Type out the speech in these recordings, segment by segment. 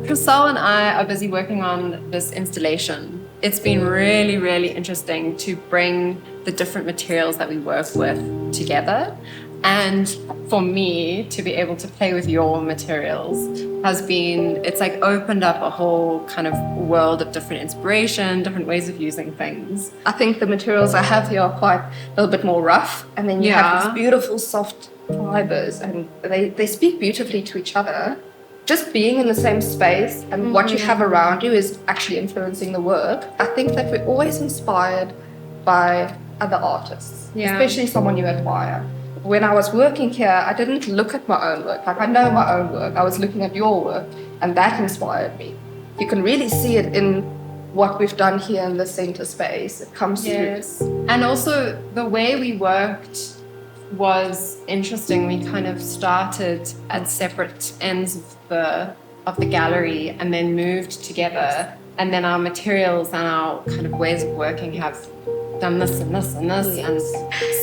Chrisél and I are busy working on this installation. It's been really, really interesting to bring the different materials that we work with together. And for me to be able to play with your materials it's like opened up a whole kind of world of different inspiration, different ways of using things. I think the materials I have here are quite a little bit more rough, and then you have these beautiful soft fibers, and they speak beautifully to each other. Just being in the same space and what you have around you is actually influencing the work. I think that we're always inspired by other artists, especially someone you admire. When I was working here, I didn't look at my own work. Like, I know my own work. I was looking at your work, and that inspired me. You can really see it in what we've done here in the center space. It comes through. And also the way we worked was interesting. We kind of started at separate ends of the gallery and then moved together. And then our materials and our kind of ways of working have done this and this and this. And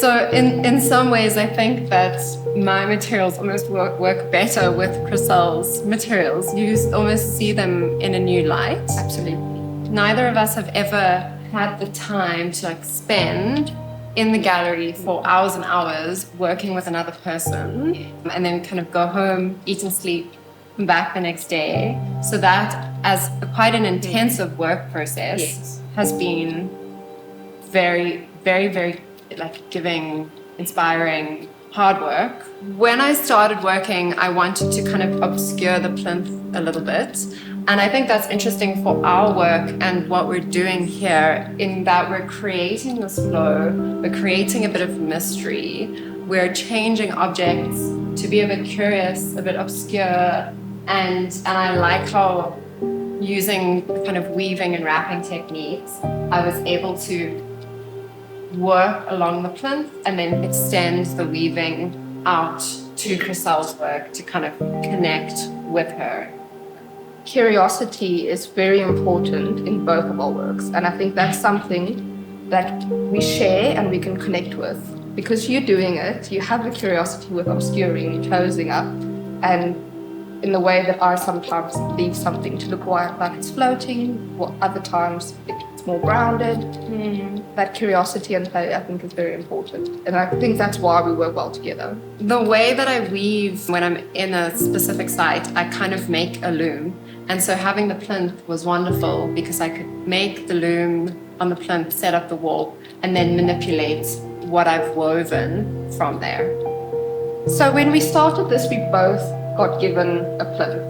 so in some ways, I think that my materials almost work better with Chrisél's materials. You almost see them in a new light. Absolutely. Neither of us have ever had the time to like spend in the gallery for hours and hours working with another person and then kind of go home, eat and sleep, come back the next day. So that as quite an intensive work process has been very, very, very like giving, inspiring, hard work. When I started working, I wanted to kind of obscure the plinth a little bit. And I think that's interesting for our work and what we're doing here, in that we're creating this flow, we're creating a bit of mystery, we're changing objects to be a bit curious, a bit obscure, and I like how using kind of weaving and wrapping techniques, I was able to work along the plinth and then extend the weaving out to Chrisél's work to kind of connect with her. Curiosity is very important in both of our works, and I think that's something that we share and we can connect with. Because you're doing it, you have the curiosity with obscuring, closing up, and in the way that I sometimes leave something to look like it's floating, or other times it's more grounded. That curiosity and play, I think, is very important. And I think that's why we work well together. The way that I weave when I'm in a specific site, I kind of make a loom. And so having the plinth was wonderful because I could make the loom on the plinth, set up the wall, and then manipulate what I've woven from there. So when we started this, we both got given a plinth.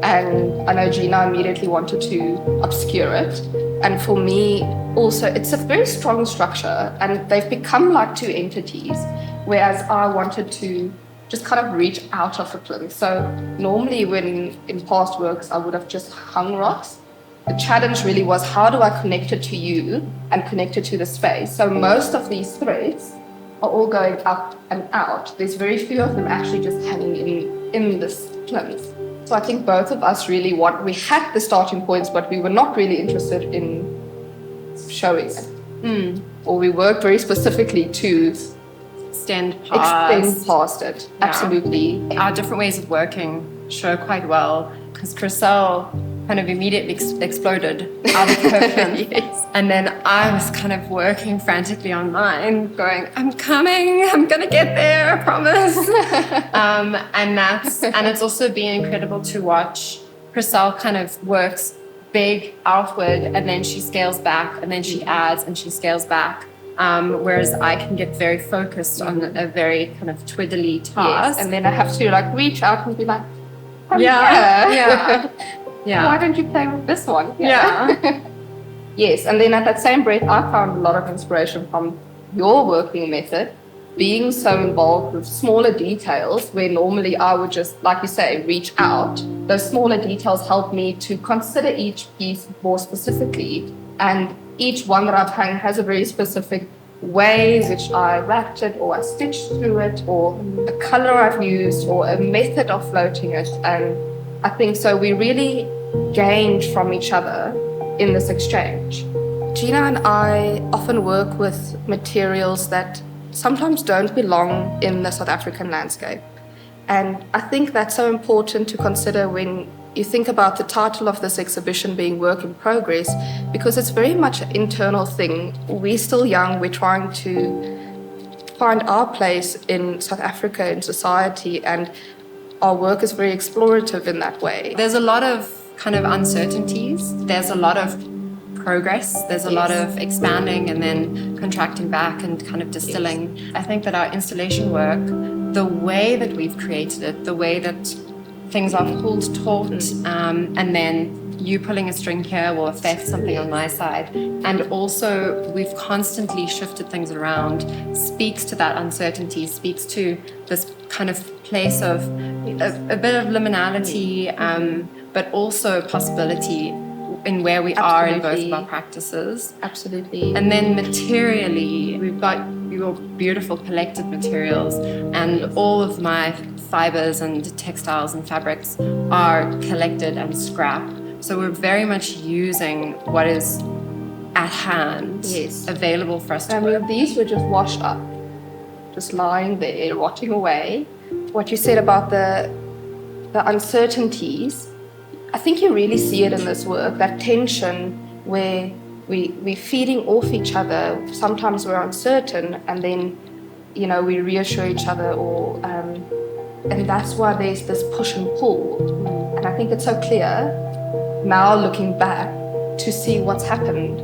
And I know Gina immediately wanted to obscure it. And for me, also, it's a very strong structure, and they've become like two entities, whereas I wanted to just kind of reach out of the plinth. So normally when in past works, I would have just hung rocks. The challenge really was, how do I connect it to you and connect it to the space? So most of these threads are all going up and out. There's very few of them actually just hanging in this plinth. So I think both of us really we had the starting points, but we were not really interested in showing it. Or we worked very specifically to extend past it. Absolutely. Our different ways of working show quite well, because Chrisél kind of immediately exploded out of her plinth. Yes. And then I was kind of working frantically on mine, going, I'm coming, I'm gonna get there, I promise. And it's also been incredible to watch. Chrisél kind of works big outward, and then she scales back, and then she adds and she scales back. Whereas I can get very focused on a very kind of twiddly task. Yes, and then I have to like reach out and be like, yeah. Why don't you play with this one? Yeah. Yes, and then at that same breath, I found a lot of inspiration from your working method, being so involved with smaller details where normally I would just, like you say, reach out. Those smaller details help me to consider each piece more specifically, and each one that I've hung has a very specific way in which I wrapped it, or I stitched through it, or a color I've used, or a method of floating it. And I think so we really gained from each other in this exchange. Gina and I often work with materials that sometimes don't belong in the South African landscape. And I think that's so important to consider when you think about the title of this exhibition being Work in Progress, because it's very much an internal thing. We're still young, we're trying to find our place in South Africa, in society, and our work is very explorative in that way. There's a lot of kind of uncertainties. There's a lot of progress. There's a lot of expanding and then contracting back and kind of distilling. I think that our installation work, the way that we've created it, the way that things are pulled taut, and then you pulling a string here will affect something on my side. And also we've constantly shifted things around, speaks to that uncertainty, speaks to this kind of place of a bit of liminality, but also possibility in where we are in both of our practices. Absolutely. And then materially, we've got your beautiful collected materials, and all of my fibers and textiles and fabrics are collected and scrap. So we're very much using what is at hand, available for us to work. These were just washed up, just lying there, rotting away. What you said about the uncertainties, I think you really see it in this work, that tension where we're feeding off each other. Sometimes we're uncertain, and then, we reassure each other, and that's why there's this push and pull. And I think it's so clear now, looking back, to see what's happened.